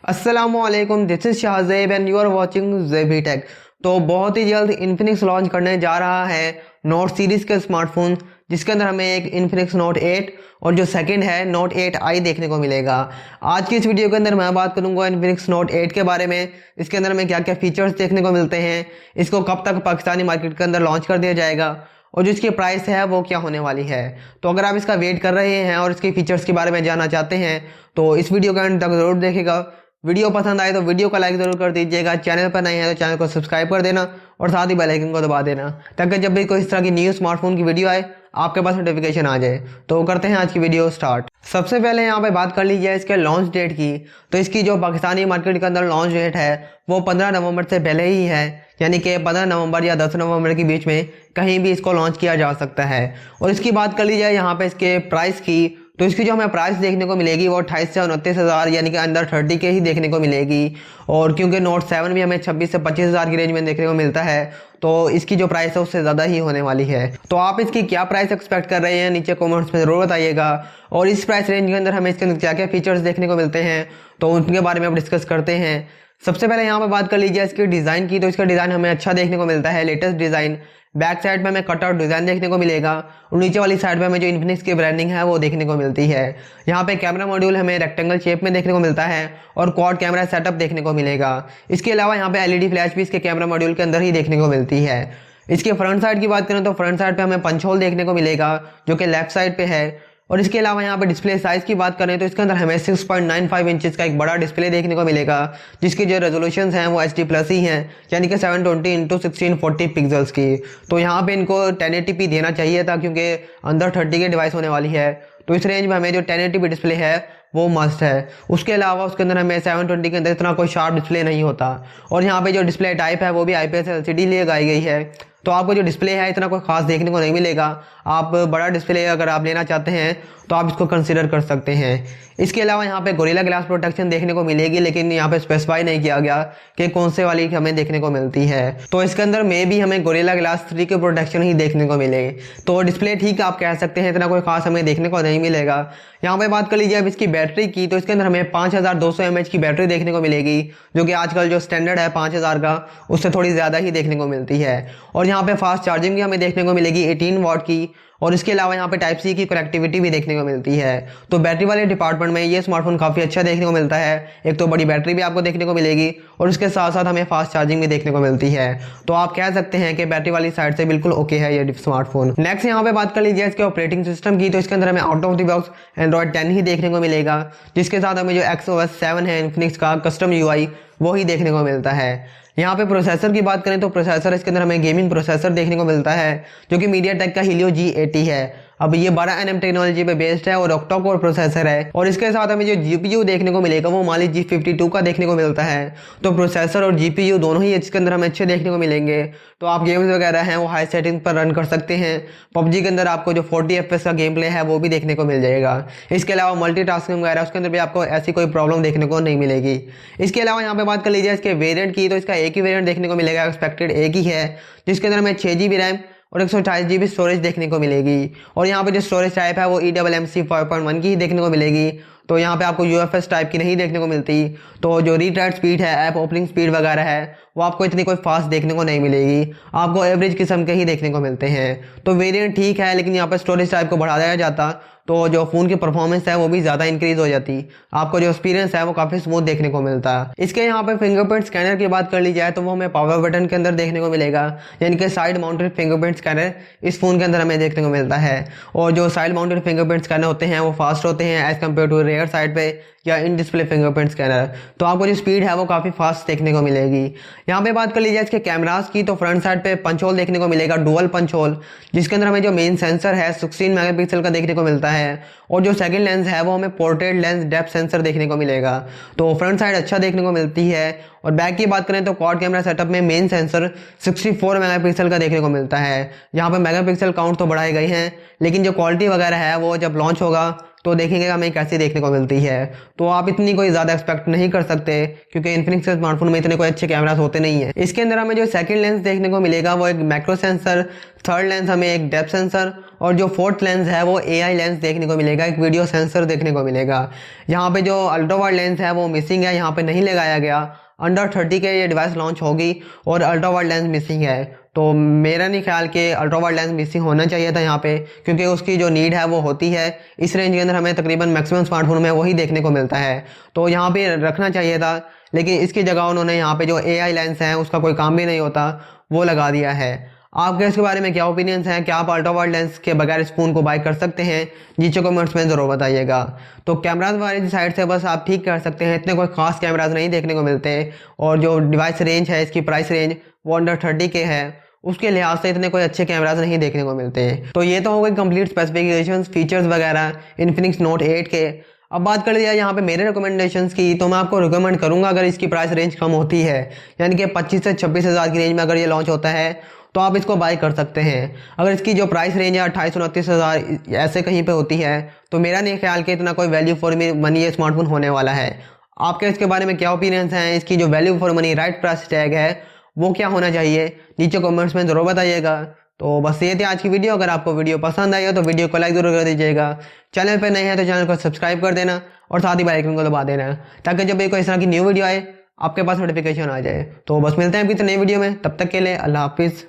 अस्सलामुअलैकुम, this is Shahzeb and you are watching JB tech. तो बहुत ही जल्द इन्फिनिक्स लॉन्च करने जा रहा है नोट सीरीज के स्मार्टफोन, जिसके अंदर हमें एक इन्फिनिक्स नोट 8 और जो सेकंड है नोट 8i देखने को मिलेगा। आज की इस वीडियो के अंदर मैं बात करूंगा इन्फिनिक्स नोट 8 के बारे में। इसके अंदर हमें क्या क्या फीचर्स देखने को मिलते हैं, इसको कब तक पाकिस्तानी मार्केट के अंदर लॉन्च कर दिया जाएगा और जो इसकी प्राइस है वो क्या होने वाली है। तो अगर आप इसका वेट कर रहे हैं और इसके फीचर्स के बारे में जानना चाहते हैं तो इस वीडियो का एंड तक जरूर देखेगा। वीडियो पसंद आए तो वीडियो को लाइक जरूर कर दीजिएगा, चैनल पर नए हैं तो चैनल को सब्सक्राइब कर देना और साथ ही बेल आइकन को दबा देना ताकि जब भी कोई इस तरह की न्यू स्मार्टफोन की वीडियो आए आपके पास नोटिफिकेशन आ जाए। तो करते हैं आज की वीडियो स्टार्ट। सबसे पहले यहाँ पे बात कर लीजिए इसके लॉन्च डेट की। तो इसकी जो पाकिस्तानी मार्केट के अंदर लॉन्च डेट है वो 15 नवंबर से पहले ही है, यानी कि 15 नवंबर या 10 नवंबर के बीच में कहीं भी इसको लॉन्च किया जा सकता है। और इसकी बात कर ली जाए यहाँ पे इसके प्राइस की, तो इसकी जो हमें प्राइस देखने को मिलेगी वो 28 से 29 हज़ार यानी कि अंडर 30 के ही देखने को मिलेगी। और क्योंकि नोट 7 भी हमें 26 से 25 हज़ार की रेंज में देखने को मिलता है तो इसकी जो प्राइस है उससे ज़्यादा ही होने वाली है। तो आप इसकी क्या प्राइस एक्सपेक्ट कर रहे हैं नीचे कमेंट्स में ज़रूर बताइएगा। और इस प्राइस रेंज के अंदर हमें इसके अंदर क्या क्या फीचर्स देखने को मिलते हैं तो उनके बारे में अब डिस्कस करते हैं। सबसे पहले यहाँ पे बात कर लीजिए इसके डिज़ाइन की। तो इसका डिज़ाइन हमें अच्छा देखने को मिलता है, लेटेस्ट डिज़ाइन। बैक साइड में हमें कटआउट डिज़ाइन देखने को मिलेगा और नीचे वाली साइड में हमें जो इन्फिनिक्स की ब्रांडिंग है वो देखने को मिलती है। यहाँ पे कैमरा मॉड्यूल हमें रेक्टेंगल शेप में देखने को मिलता है और क्वाड कैमरा सेटअप देखने को मिलेगा। इसके अलावा यहाँ पे एलईडी फ्लैश भी इसके कैमरा मॉड्यूल के अंदर ही देखने को मिलती है। इसके फ्रंट साइड की बात करें तो फ्रंट साइड पे हमें पंच होल देखने को मिलेगा जो कि लेफ्ट साइड पे है। और इसके अलावा यहाँ पे डिस्प्ले साइज की बात करें तो इसके अंदर हमें 6.95 इंचेस का एक बड़ा डिस्प्ले देखने को मिलेगा, जिसकी जो रेजोल्यूशंस हैं वो HD+ ही हैं, यानी कि 720x1640 पिक्सल्स की। तो यहाँ पे इनको 1080p देना चाहिए था क्योंकि अंदर 30 के डिवाइस होने वाली है। तो इस रेंज में हमें जो 1080p डिस्प्ले है वो मस्ट है। उसके अलावा उसके अंदर हमें 720 के अंदर इतना कोई शार्प डिस्प्ले नहीं होता। और यहाँ पे जो डिस्प्ले टाइप है वो भी IPS LCD लिए लगाई गई है, तो आपको जो डिस्प्ले है इतना कोई खास देखने को नहीं मिलेगा। आप बड़ा डिस्प्ले अगर आप लेना चाहते हैं तो आप इसको कंसीडर कर सकते हैं। इसके अलावा यहाँ पे गोरिल्ला ग्लास प्रोटेक्शन देखने को मिलेगी, लेकिन यहाँ पे स्पेसिफाई नहीं किया गया कि कौन से वाली हमें देखने को मिलती है। तो इसके अंदर में भी हमें गोरिल्ला ग्लास 3 के प्रोटेक्शन ही देखने को मिलेगी। तो डिस्प्ले ठीक आप कह सकते हैं, इतना कोई खास हमें देखने को नहीं मिलेगा। यहाँ पे बात कर लीजिए अब इसकी बैटरी की, तो इसके अंदर हमें 5200 mAh की बैटरी देखने को मिलेगी, जो कि आजकल जो स्टैंडर्ड है 5000 का उससे थोड़ी ज़्यादा ही देखने को मिलती है। और यहाँ पे फास्ट चार्जिंग भी हमें देखने को मिलेगी 18 वाट की। और इसके अलावा यहाँ पे टाइप सी की कनेक्टिविटी भी देखने को मिलती है। तो बैटरी वाले डिपार्टमेंट में ये स्मार्टफोन काफ़ी अच्छा देखने को मिलता है। एक तो बड़ी बैटरी भी आपको देखने को मिलेगी और उसके साथ साथ हमें फास्ट चार्जिंग भी देखने को मिलती है। तो आप कह सकते हैं कि बैटरी वाली साइड से बिल्कुल ओके है ये स्मार्टफोन। नेक्स्ट यहाँ पे बात कर लीजिए इसके ऑपरेटिंग सिस्टम की। तो इसके अंदर हमें out of the box Android 10 ही देखने को मिलेगा, जिसके साथ हमें जो XOS 7 है इन्फिनिक्स का कस्टम UI वो ही देखने को मिलता है। यहाँ पे प्रोसेसर की बात करें तो प्रोसेसर इसके अंदर हमें गेमिंग प्रोसेसर देखने को मिलता है जो कि मीडियाटेक का Helio G80 है। अब ये 12nm टेक्नोलॉजी पे बेस्ड है और ऑक्टा कोर प्रोसेसर है। और इसके साथ हमें जो GPU देखने को मिलेगा वो माली G52 का देखने को मिलता है। तो प्रोसेसर और GPU दोनों ही इसके अंदर हमें अच्छे देखने को मिलेंगे। तो आप गेम्स वगैरह हैं वो हाई सेटिंग पर रन कर सकते हैं। PUBG के अंदर आपको जो 40 FPS का गेम प्ले है वो भी देखने को मिल जाएगा। इसके अलावा मल्टीटास्किंग वगैरह उसके अंदर भी आपको ऐसी कोई प्रॉब्लम देखने को नहीं मिलेगी। इसके अलावा यहाँ पे बात कर लीजिए इसके वेरिएंट की, तो इसका एक ही वेरिएंट देखने को मिलेगा, एक्सपेक्टेड एक ही है, जिसके अंदर हमें 6GB रैम और 128GB स्टोरेज देखने को मिलेगी। और यहाँ पे जो स्टोरेज टाइप है वो eMMC 5.1 की ही देखने को मिलेगी। तो यहाँ पे आपको UFS टाइप की नहीं देखने को मिलती। तो जो रीड राइट स्पीड है, ऐप ओपनिंग स्पीड वगैरह है वो आपको इतनी कोई फास्ट देखने को नहीं मिलेगी, आपको एवरेज किस्म के ही देखने को मिलते हैं। तो वेरिएंट ठीक है, लेकिन यहाँ पर स्टोरेज टाइप को बढ़ा दिया जाता तो जो फ़ोन की परफॉर्मेंस है वो भी ज़्यादा इंक्रीज हो जाती, आपको जो एक्सपीरियंस है वो काफ़ी स्मूथ देखने को मिलता है। इसके यहाँ पे फिंगरप्रिंट स्कैनर की बात कर ली जाए तो वो हमें पावर बटन के अंदर देखने को मिलेगा, यानी कि साइड माउंटेड फिंगरप्रिंट स्कैनर इस फ़ोन के अंदर हमें देखने को मिलता है। और जो साइड माउंटेड फिंगरप्रिंट स्कैनर होते हैं वो फास्ट होते हैं as compare to rear side पे या इन डिस्प्ले फिंगरप्रिंट स्कैनर। तो आपको जो स्पीड है वो काफ़ी फास्ट देखने को मिलेगी। यहाँ पे बात कर लीजिए इसके कैमरास की, तो फ्रंट साइड पे पंच होल देखने को मिलेगा, डुअल पंच होल, जिसके अंदर हमें जो मेन सेंसर है 16 मेगापिक्सल का देखने को मिलता है। और जो सेकंड लेंस है वो हमें पोर्ट्रेट लेंस डेप्थ सेंसर देखने को मिलेगा। तो फ्रंट साइड अच्छा देखने को मिलती है। और बैक की बात करें तो क्वाड कैमरा सेटअप में मेन सेंसर 64 मेगापिक्सल का देखने को मिलता है। यहाँ पे मेगापिक्सल काउंट तो बढ़ाए गए हैं, लेकिन जो क्वालिटी वगैरह है वो जब लॉन्च होगा तो देखेंगे हमें कैसी देखने को मिलती है। तो आप इतनी कोई ज़्यादा एक्सपेक्ट नहीं कर सकते, क्योंकि इन्फिनिक्स के स्मार्टफोन में इतने कोई अच्छे कैमरास होते नहीं है। इसके अंदर हमें जो सेकंड लेंस देखने को मिलेगा वो एक मैक्रो सेंसर, थर्ड लेंस हमें एक डेप्थ सेंसर, और जो फोर्थ लेंस है वो एआई लेंस देखने को मिलेगा, एक वीडियो सेंसर देखने को मिलेगा। यहाँ पे जो अल्ट्रा वाइड लेंस है वो मिसिंग है, यहाँ पे नहीं लगाया गया। अंडर 30 के ये डिवाइस लॉन्च होगी और अल्ट्रा वाइड लेंस मिसिंग है। तो मेरा नहीं ख्याल कि अल्ट्रा वाइड लेंस मिसिंग होना चाहिए था यहाँ पे, क्योंकि उसकी जो नीड है वो होती है। इस रेंज के अंदर हमें तकरीबन मैक्सिमम स्मार्टफोन में वही देखने को मिलता है, तो यहाँ पे रखना चाहिए था। लेकिन इसकी जगह उन्होंने यहाँ पे जो एआई लेंस है उसका कोई काम भी नहीं होता वो लगा दिया है। आपके इसके बारे में क्या ओपिनियंस हैं? क्या आप अल्ट्रा वाइड लेंस के बगैर इस फोन को बाय कर सकते हैं? नीचे कमेंट्स में ज़रूर बताइएगा। तो कैमराज वाली साइड से बस आप ठीक कर सकते हैं, इतने कोई खास कैमराज नहीं देखने को मिलते। और जो डिवाइस रेंज है, इसकी प्राइस रेंज वो अंडर 30 के है, उसके लिहाज से इतने कोई अच्छे कैमराज नहीं देखने को मिलते। तो ये तो हो गई कंप्लीट स्पेसिफिकेशंस, फीचर्स वगैरह इन्फिनिक्स नोट 8 के। अब बात कर लिया यहाँ पे मेरे रिकमेंडेशंस की, तो मैं आपको रिकमेंड करूंगा अगर इसकी प्राइस रेंज कम होती है, यानी कि 25 से 26 हज़ार की रेंज में अगर ये लॉन्च होता है तो आप इसको बाय कर सकते हैं। अगर इसकी जो प्राइस रेंज है 28-29 हज़ार ऐसे कहीं पे होती है, तो मेरा नहीं ख्याल कि इतना कोई वैल्यू फॉर मनी ये स्मार्टफोन होने वाला है। आपके इसके बारे में क्या ओपिनियंस हैं? इसकी जो value for money right price tag है वो क्या होना चाहिए? नीचे कमेंट्स में ज़रूर बताइएगा। तो बस ये थी आज की वीडियो। अगर आपको वीडियो पसंद आई हो तो वीडियो को लाइक जरूर कर दीजिएगा। चैनल पर नए हैं तो चैनल को सब्सक्राइब कर देना और साथ ही बेल आइकन को दबा देना, ताकि जब भी कोई इस तरह की न्यू वीडियो आए आपके पास नोटिफिकेशन आ जाए। तो बस मिलते हैं किसी नई वीडियो में, तब तक के लिए अल्लाह हाफिज़।